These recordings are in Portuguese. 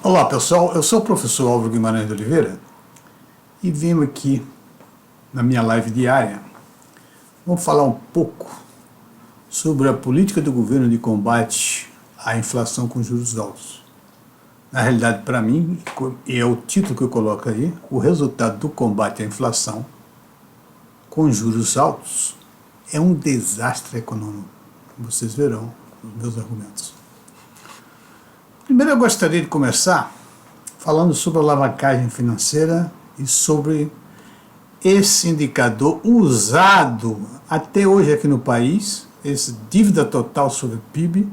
Olá pessoal, eu sou o professor Álvaro Guimarães de Oliveira e venho aqui na minha live diária. Vamos falar um pouco sobre a política do governo de combate à inflação com juros altos. Na realidade, para mim, e é o título que eu coloco aí, o resultado do combate à inflação com juros altos é um desastre econômico. Vocês verão os meus argumentos. Primeiro eu gostaria de começar falando sobre a alavancagem financeira e sobre esse indicador usado até hoje aqui no país, esse dívida total sobre PIB,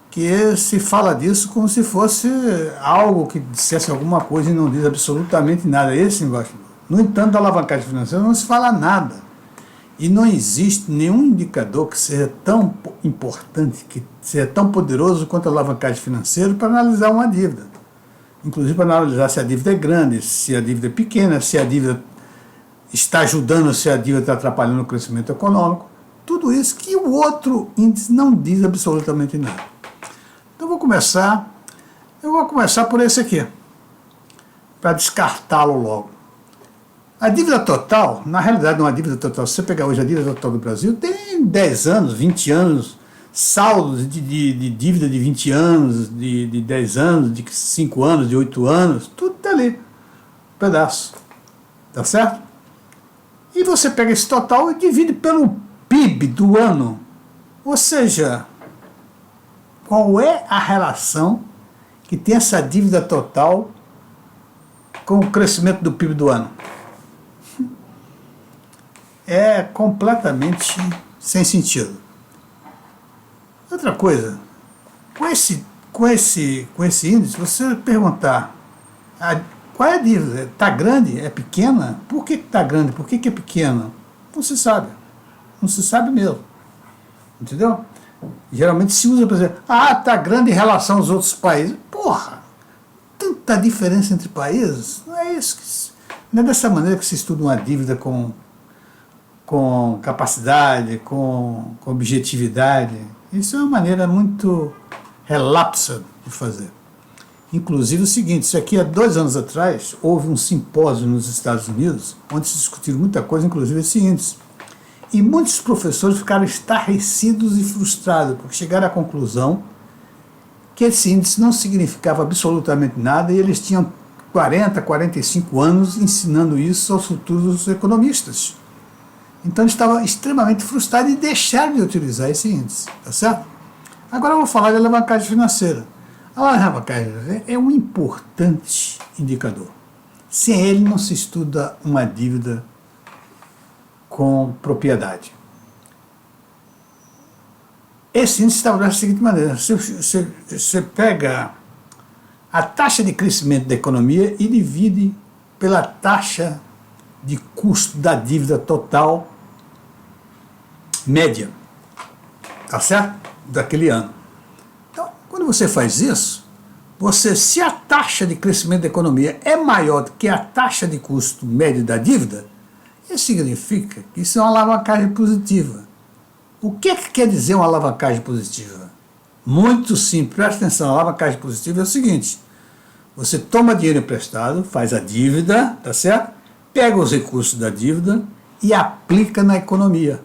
que se fala disso como se fosse algo que dissesse alguma coisa e não diz absolutamente nada. Esse embaixo. No entanto, da alavancagem financeira não se fala nada. E não existe nenhum indicador que seja tão importante, que seja tão poderoso quanto a alavancagem financeira para analisar uma dívida. Inclusive para analisar se a dívida é grande, se a dívida é pequena, se a dívida está ajudando, se a dívida está atrapalhando o crescimento econômico. Tudo isso que o outro índice não diz absolutamente nada. Então eu vou começar por esse aqui, para descartá-lo logo. A dívida total, na realidade não é uma dívida total, se você pegar hoje a dívida total do Brasil, tem 10 anos, 20 anos, saldos de dívida de 20 anos, de 10 anos, de 5 anos, de 8 anos, tudo está ali, um pedaço, tá certo? E você pega esse total e divide pelo PIB do ano, ou seja, qual é a relação que tem essa dívida total com o crescimento do PIB do ano? É completamente sem sentido. Outra coisa, com esse índice, você perguntar qual é a dívida? Está grande? É pequena? Por que está grande? Por que é pequena? Não se sabe. Não se sabe mesmo. Entendeu? Geralmente se usa para dizer, está grande em relação aos outros países. Porra! Tanta diferença entre países? Não é isso. Não é dessa maneira que se estuda uma dívida com capacidade, com objetividade. Isso é uma maneira muito relapsa de fazer. Inclusive o seguinte, isso aqui há 2 anos atrás, houve um simpósio nos Estados Unidos, onde se discutiu muita coisa, inclusive esse índice. E muitos professores ficaram estarrecidos e frustrados, porque chegaram à conclusão que esse índice não significava absolutamente nada e eles tinham 40, 45 anos ensinando isso aos futuros economistas. Então eles estavam extremamente frustrados e deixaram de utilizar esse índice, tá certo? Agora eu vou falar de alavancagem financeira. A alavancagem é um importante indicador. Sem ele não se estuda uma dívida com propriedade. Esse índice estabelece da seguinte maneira, você pega a taxa de crescimento da economia e divide pela taxa de custo da dívida total média, tá certo? Daquele ano. Então, quando você faz isso, se a taxa de crescimento da economia é maior do que a taxa de custo médio da dívida, isso significa que isso é uma alavancagem positiva. O que é que quer dizer uma alavancagem positiva? Muito simples, presta atenção, a alavancagem positiva é o seguinte, você toma dinheiro emprestado, faz a dívida, tá certo? Pega os recursos da dívida e aplica na economia.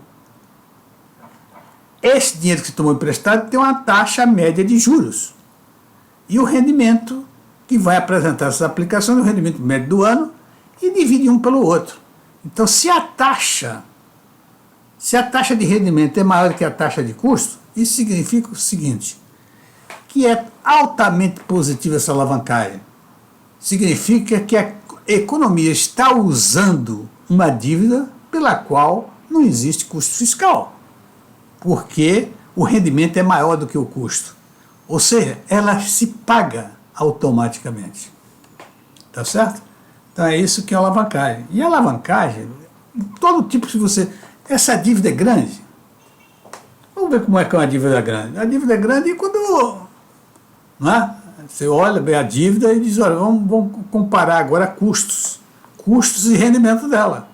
Esse dinheiro que você tomou emprestado tem uma taxa média de juros. E o rendimento que vai apresentar essa aplicação é o rendimento médio do ano e divide um pelo outro. Então, se a taxa de rendimento é maior do que a taxa de custo, isso significa o seguinte, que é altamente positiva essa alavancagem. Significa que a economia está usando uma dívida pela qual não existe custo fiscal, porque o rendimento é maior do que o custo. Ou seja, ela se paga automaticamente. Tá certo? Então é isso que é a alavancagem. E a alavancagem, todo tipo, se você... Essa dívida é grande? Vamos ver como é que é uma dívida grande. A dívida é grande quando... Não é? Você olha bem a dívida e diz, olha, vamos comparar agora custos e rendimento dela.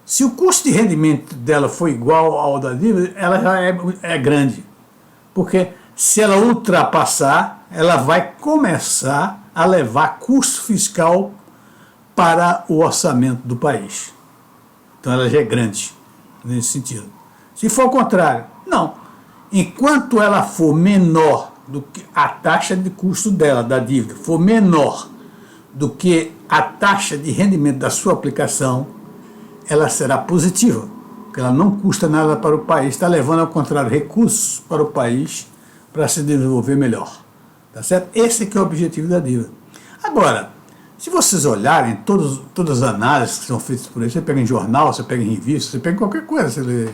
Se o custo de rendimento dela for igual ao da dívida, ela já é grande. Porque se ela ultrapassar, ela vai começar a levar custo fiscal para o orçamento do país. Então ela já é grande nesse sentido. Se for o contrário, não. Enquanto ela for menor do que a taxa de custo dela, da dívida, for menor do que a taxa de rendimento da sua aplicação, ela será positiva, porque ela não custa nada para o país, está levando, ao contrário, recursos para o país para se desenvolver melhor. Tá certo? Esse que é o objetivo da dívida. Agora, se vocês olharem todas as análises que são feitas por aí, você pega em jornal, você pega em revista, você pega em qualquer coisa, você lê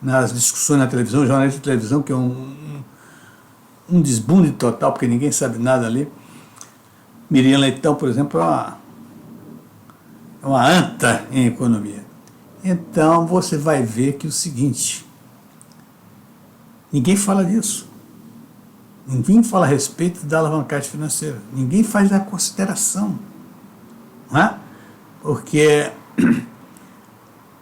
nas discussões na televisão, jornais de televisão, que é um desbunde total, porque ninguém sabe nada ali. Miriam Leitão, por exemplo, é uma anta em economia. Então você vai ver que é o seguinte, ninguém fala disso. Ninguém fala a respeito da alavancagem financeira. Ninguém faz a consideração. Não é?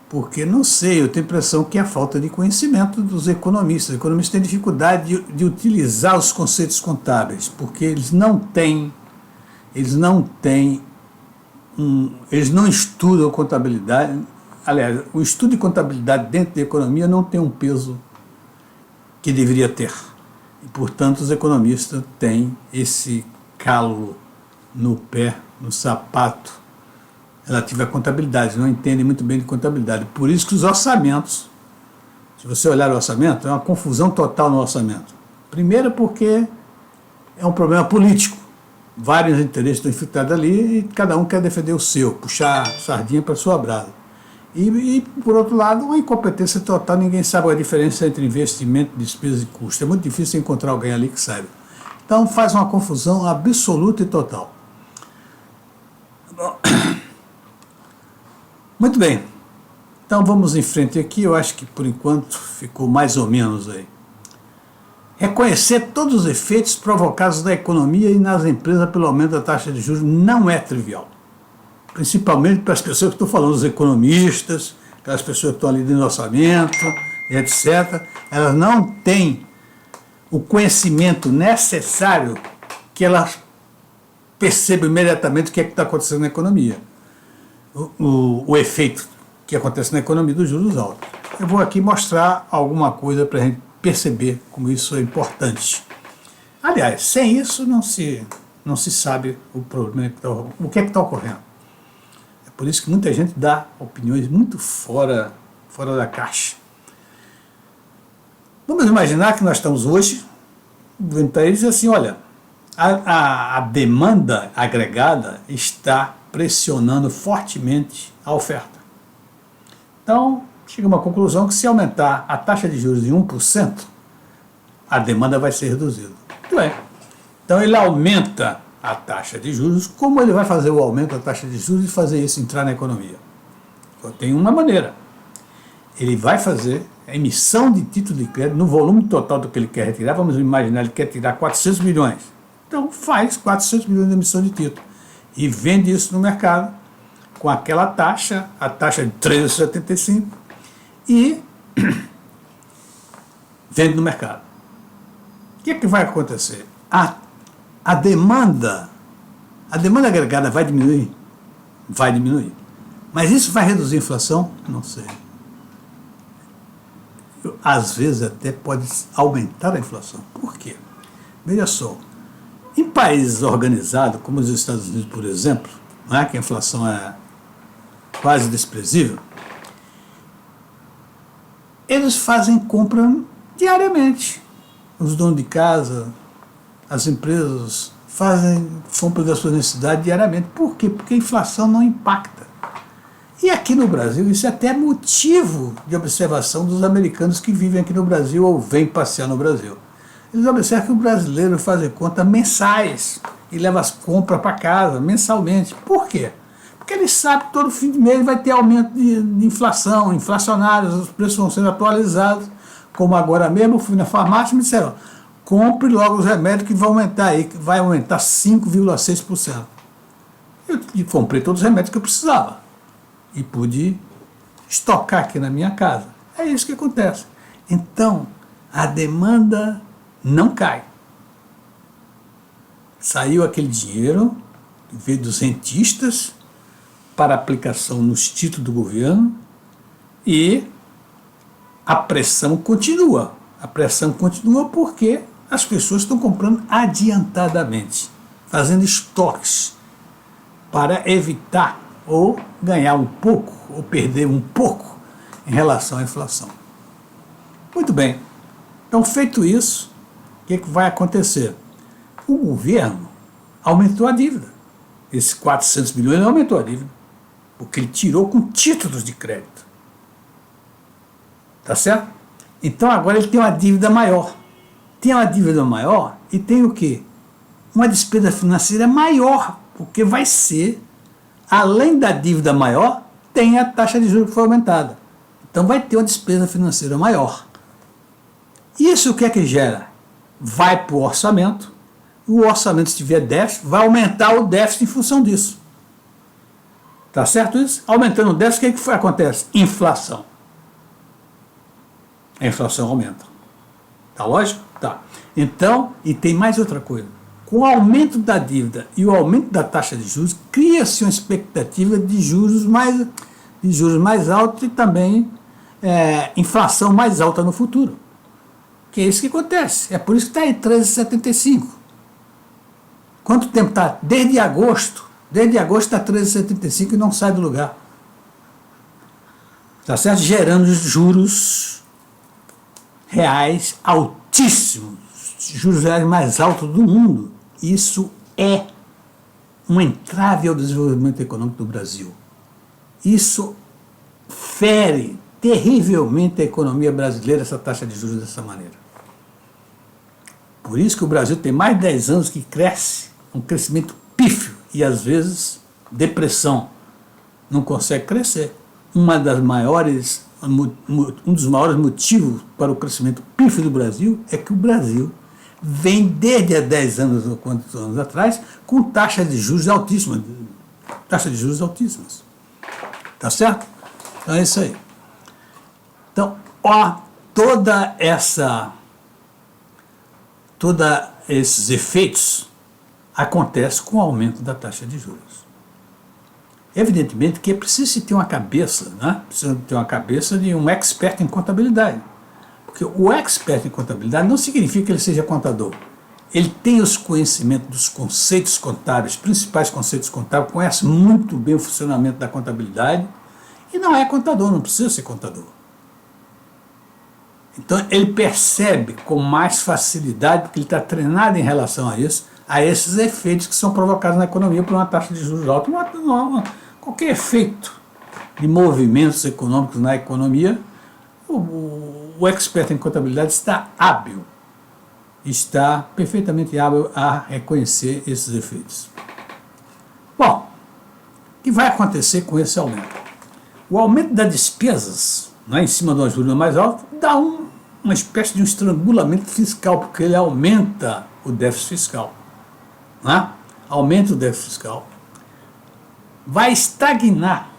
Porque não sei, eu tenho a impressão que é a falta de conhecimento dos economistas. Os economistas têm dificuldade de utilizar os conceitos contábeis, porque eles não estudam contabilidade. Aliás, o estudo de contabilidade dentro da economia não tem um peso que deveria ter. E, portanto, os economistas têm esse calo no pé, no sapato, relativo à contabilidade, não entendem muito bem de contabilidade. Por isso que os orçamentos, se você olhar o orçamento, é uma confusão total no orçamento. Primeiro porque é um problema político. Vários interesses estão infiltrados ali e cada um quer defender o seu, puxar sardinha para a sua brasa. E, por outro lado, uma incompetência total, ninguém sabe a diferença entre investimento, despesa e custo. É muito difícil encontrar alguém ali que saiba. Então faz uma confusão absoluta e total. Muito bem, então vamos em frente aqui, eu acho que por enquanto ficou mais ou menos aí. Reconhecer todos os efeitos provocados na economia e nas empresas pelo aumento da taxa de juros não é trivial. Principalmente para as pessoas que estou falando, os economistas, aquelas pessoas que estão ali no orçamento, etc. Elas não têm o conhecimento necessário que elas percebam imediatamente o que é que está acontecendo na economia. O efeito que acontece na economia dos juros altos. Eu vou aqui mostrar alguma coisa para a gente perceber como isso é importante. Aliás, sem isso não se sabe o problema, o que é que está ocorrendo. É por isso que muita gente dá opiniões muito fora da caixa. Vamos imaginar que nós estamos hoje, então ele diz assim, olha, a demanda agregada está pressionando fortemente a oferta. Então, chega a uma conclusão que se aumentar a taxa de juros em 1%, a demanda vai ser reduzida. Muito bem. Então ele aumenta a taxa de juros. Como ele vai fazer o aumento da taxa de juros e fazer isso entrar na economia? Tem uma maneira. Ele vai fazer a emissão de título de crédito no volume total do que ele quer retirar. Vamos imaginar que ele quer tirar 400 milhões. Então faz 400 milhões de emissão de título e vende isso no mercado com aquela taxa, a taxa de 13,75, e vende no mercado. O que é que vai acontecer? A demanda agregada vai diminuir? Vai diminuir. Mas isso vai reduzir a inflação? Não sei. Às vezes até pode aumentar a inflação. Por quê? Veja só, em países organizados, como os Estados Unidos, por exemplo, não é, que a inflação é quase desprezível, eles fazem compra diariamente. Os donos de casa, as empresas fazem compra das suas necessidades diariamente. Por quê? Porque a inflação não impacta. E aqui no Brasil, isso é até motivo de observação dos americanos que vivem aqui no Brasil ou vêm passear no Brasil. Eles observam que o brasileiro faz contas mensais e leva as compras para casa mensalmente. Por quê? Porque ele sabe que todo fim de mês vai ter aumento de inflação, inflacionários, os preços vão sendo atualizados. Como agora mesmo, eu fui na farmácia e me disseram, compre logo os remédios que vão aumentar aí, que vai aumentar 5,6%. Eu comprei todos os remédios que eu precisava e pude estocar aqui na minha casa. É isso que acontece. Então, a demanda não cai. Saiu aquele dinheiro que veio dos rentistas para aplicação nos títulos do governo e a pressão continua. A pressão continua porque as pessoas estão comprando adiantadamente, fazendo estoques para evitar ou ganhar um pouco ou perder um pouco em relação à inflação. Muito bem. Então, feito isso, o que vai acontecer? O governo aumentou a dívida. Esses 400 bilhões ele aumentou a dívida, porque ele tirou com títulos de crédito. Tá certo? Então agora ele tem uma dívida maior. Tem uma dívida maior e tem o quê? Uma despesa financeira maior, porque vai ser, além da dívida maior, tem a taxa de juros que foi aumentada. Então vai ter uma despesa financeira maior. Isso o que é que gera? Vai para o orçamento. O orçamento, se tiver déficit, vai aumentar o déficit em função disso. Tá certo isso? Aumentando o déficit, o que acontece? Inflação. A inflação aumenta. Tá lógico? Tá. Então, e tem mais outra coisa. Com o aumento da dívida e o aumento da taxa de juros, cria-se uma expectativa de juros mais altos e também inflação mais alta no futuro. Que é isso que acontece. É por isso que está aí 13,75. Quanto tempo está? Desde agosto. Desde agosto está 13,75 e não sai do lugar. Tá certo? Gerando juros reais altíssimos. Juros reais mais altos do mundo. Isso é um entrave ao desenvolvimento econômico do Brasil. Isso fere terrivelmente a economia brasileira, essa taxa de juros dessa maneira. Por isso que o Brasil tem mais de 10 anos que cresce, um crescimento pífio e às vezes depressão. Não consegue crescer. Um dos maiores motivos para o crescimento pífio do Brasil é que o Brasil vem desde há 10 anos ou quantos anos atrás com taxas de juros altíssimas. Taxas de juros altíssimas. Tá certo? Então é isso aí. Então, todos esses efeitos acontecem com o aumento da taxa de juros. Evidentemente que é preciso ter uma cabeça, né? Precisa ter uma cabeça de um expert em contabilidade. Porque o expert em contabilidade não significa que ele seja contador. Ele tem os conhecimentos dos conceitos contábeis, principais conceitos contábeis, conhece muito bem o funcionamento da contabilidade e não é contador, não precisa ser contador. Então ele percebe com mais facilidade, porque ele está treinado em relação a isso, a esses efeitos que são provocados na economia por uma taxa de juros alta. Qualquer efeito de movimentos econômicos na economia, o expert em contabilidade está hábil, está perfeitamente hábil a reconhecer esses efeitos. Bom, o que vai acontecer com esse aumento? O aumento das despesas, né, em cima de uma juros mais alta, dá uma espécie de um estrangulamento fiscal, porque ele aumenta o déficit fiscal. Né? Aumenta o déficit fiscal. Vai estagnar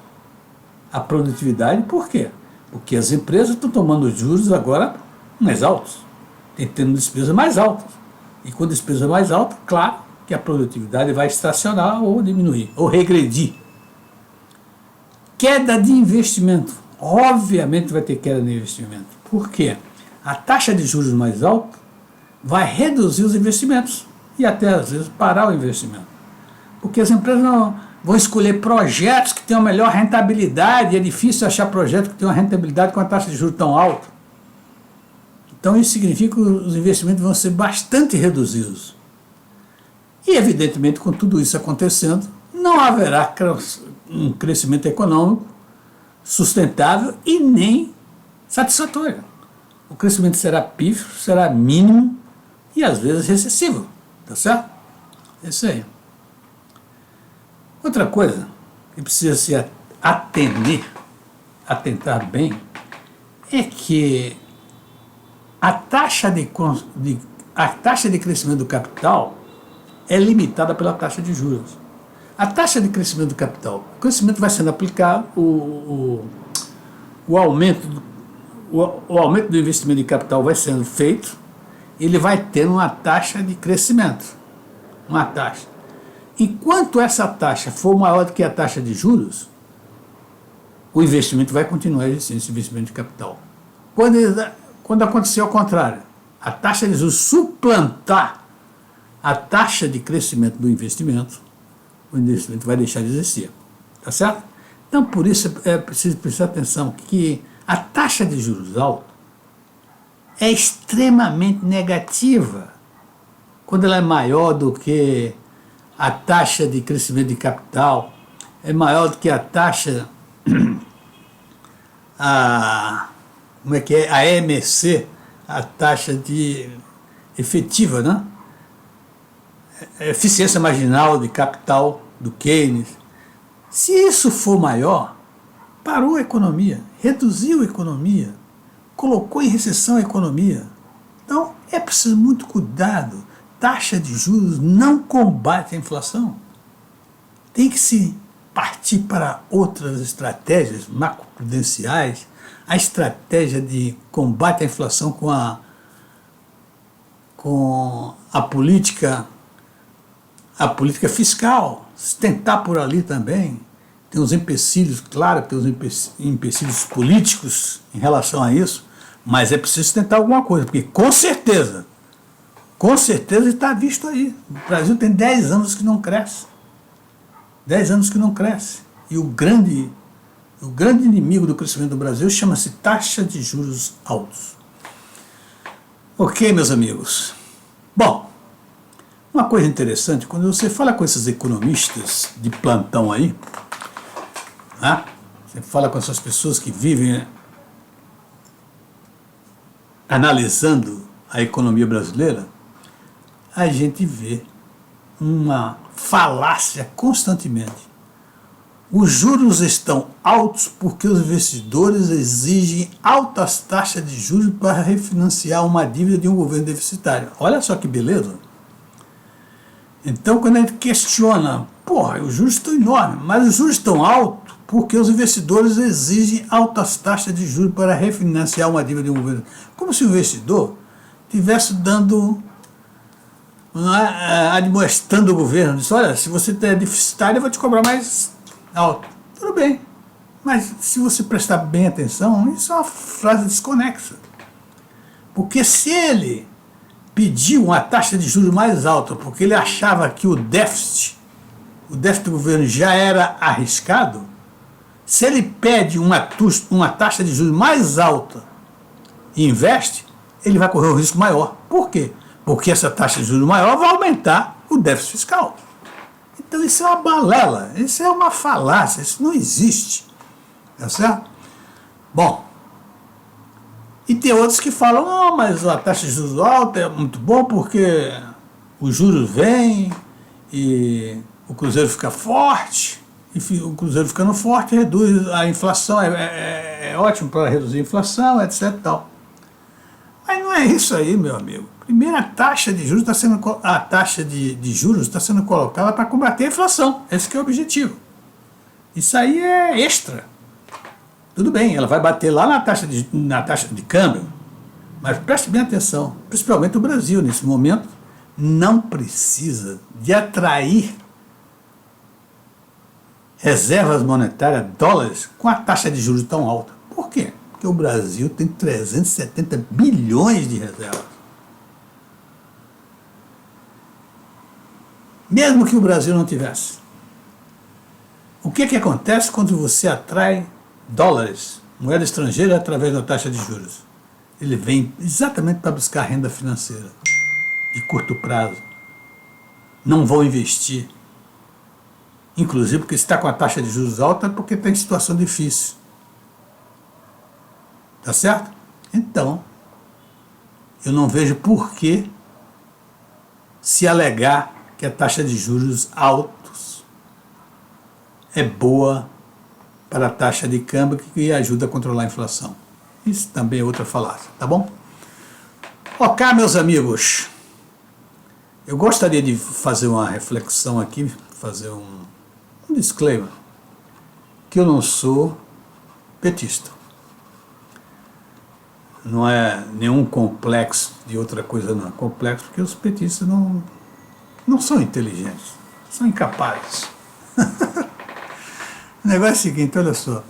a produtividade, por quê? Porque as empresas estão tomando juros agora mais altos, tendo despesas mais altas. E com despesa mais alta, claro que a produtividade vai estacionar ou diminuir, ou regredir. Queda de investimento. Obviamente vai ter queda de investimento. Por quê? A taxa de juros mais alta vai reduzir os investimentos e até às vezes parar o investimento. Porque as empresas não vão escolher projetos que tenham melhor rentabilidade, e é difícil achar projetos que tenham uma rentabilidade com a taxa de juros tão alta. Então isso significa que os investimentos vão ser bastante reduzidos. E evidentemente com tudo isso acontecendo, não haverá um crescimento econômico sustentável e nem satisfatório. O crescimento será pífio, será mínimo e às vezes recessivo. Tá certo? É isso aí. Outra coisa que precisa se atentar bem, é que a taxa de crescimento do capital é limitada pela taxa de juros. A taxa de crescimento do capital, o crescimento vai sendo aplicado, o aumento do investimento de capital vai sendo feito, ele vai ter uma taxa de crescimento. uma taxa. Enquanto essa taxa for maior do que a taxa de juros, o investimento vai continuar existindo, esse investimento de capital. Quando acontecer ao contrário, a taxa de juros suplantar a taxa de crescimento do investimento, o investimento vai deixar de existir. Tá certo? Então, por isso é preciso prestar atenção que a taxa de juros alta é extremamente negativa quando ela é maior do que a taxa de crescimento de capital, é maior do que a taxa, a EMC, a taxa de efetiva, né? Eficiência marginal de capital do Keynes. Se isso for maior, parou a economia, reduziu a economia, colocou em recessão a economia. Então, é preciso muito cuidado. Taxa de juros não combate a inflação. Tem que se partir para outras estratégias macroprudenciais, a estratégia de combate à inflação com a política fiscal, se tentar por ali também. Tem uns empecilhos, claro, tem uns empecilhos políticos em relação a isso, mas é preciso tentar alguma coisa, porque com certeza está visto aí. O Brasil tem 10 anos que não cresce. 10 anos que não cresce. E o grande inimigo do crescimento do Brasil chama-se taxa de juros altos. Ok, meus amigos. Bom, uma coisa interessante, quando você fala com esses economistas de plantão aí, né? Você fala com essas pessoas que vivem analisando a economia brasileira, a gente vê uma falácia constantemente. Os juros estão altos porque os investidores exigem altas taxas de juros para refinanciar uma dívida de um governo deficitário. Olha só que beleza. Então, quando a gente questiona, os juros estão enormes, mas os juros estão altos porque os investidores exigem altas taxas de juros para refinanciar uma dívida de um governo. Como se o investidor estivesse admoestando o governo, diz, olha, se você é deficitário, eu vou te cobrar mais alto. Tudo bem, mas se você prestar bem atenção, isso é uma frase desconexa. Porque se ele pediu uma taxa de juros mais alta porque ele achava que o déficit do governo já era arriscado, se ele pede uma taxa de juros mais alta e investe, ele vai correr um risco maior. Por quê? Porque essa taxa de juros maior vai aumentar o déficit fiscal. Então isso é uma balela, isso é uma falácia, isso não existe. Tá certo? Bom, e tem outros que falam, não, mas a taxa de juros alta é muito bom porque os juros vêm e o Cruzeiro fica forte, e o Cruzeiro ficando forte reduz a inflação, é ótimo para reduzir a inflação, etc. Tal. Mas não é isso aí, meu amigo. Primeiro, a taxa de juros está sendo colocada para combater a inflação. Esse que é o objetivo. Isso aí é extra. Tudo bem, ela vai bater lá na taxa de câmbio, mas preste bem atenção, principalmente o Brasil, nesse momento, não precisa de atrair reservas monetárias, dólares, com a taxa de juros tão alta. Por quê? Porque o Brasil tem 370 bilhões de reservas. Mesmo que o Brasil não tivesse. O que acontece quando você atrai dólares, moeda estrangeira, através da taxa de juros? Ele vem exatamente para buscar renda financeira de curto prazo. Não vão investir. Inclusive porque se está com a taxa de juros alta é porque está em situação difícil. Tá certo? Então, eu não vejo por que se alegar que a taxa de juros altos é boa para a taxa de câmbio que ajuda a controlar a inflação. Isso também é outra falácia, tá bom? Ok, meus amigos, eu gostaria de fazer uma reflexão aqui, fazer um disclaimer, que eu não sou petista. Não é nenhum complexo de outra coisa, não. Complexo porque os petistas não não são inteligentes, são incapazes. O negócio é o seguinte, olha só.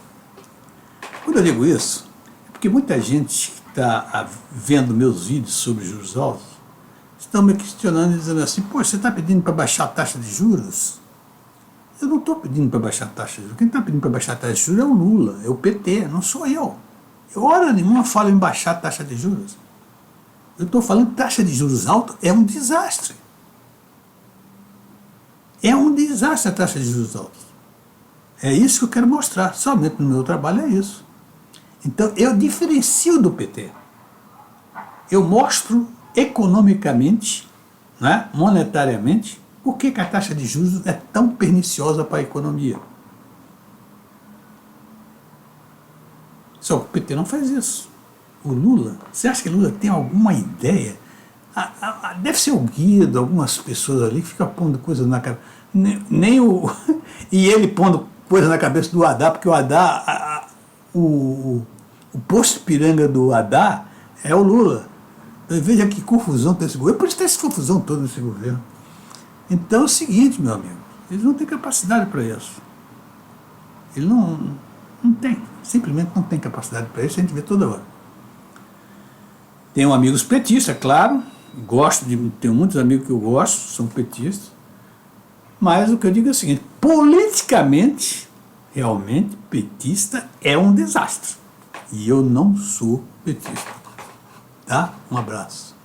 Quando eu digo isso, é porque muita gente que está vendo meus vídeos sobre juros altos estão me questionando e dizendo assim, pô, você está pedindo para baixar a taxa de juros? Eu não estou pedindo para baixar a taxa de juros. Quem está pedindo para baixar a taxa de juros é o Lula, é o PT, não sou eu. Eu, hora nenhuma, falo em baixar a taxa de juros. Eu estou falando que taxa de juros alta é um desastre. É um desastre a taxa de juros alta. É isso que eu quero mostrar. Somente no meu trabalho é isso. Então, eu diferencio do PT. Eu mostro economicamente, né, monetariamente, por que a taxa de juros é tão perniciosa para a economia. Só que o PT não faz isso. O Lula, você acha que o Lula tem alguma ideia? Deve ser o Guido, algumas pessoas ali que ficam pondo coisas na cabeça. Nem o. E ele pondo coisa na cabeça do Haddad, porque o Haddad, o posto piranga do Haddad é o Lula. Então, veja que confusão tem esse governo. Por isso tem essa confusão toda nesse governo. Então é o seguinte, meu amigo, eles não têm capacidade para isso. Ele não tem, simplesmente não tem capacidade para isso, a gente vê toda hora. Tenho amigos petistas, claro, tenho muitos amigos que eu gosto, são petistas, mas o que eu digo é o seguinte, politicamente, realmente, petista é um desastre. E eu não sou petista. Tá? Um abraço.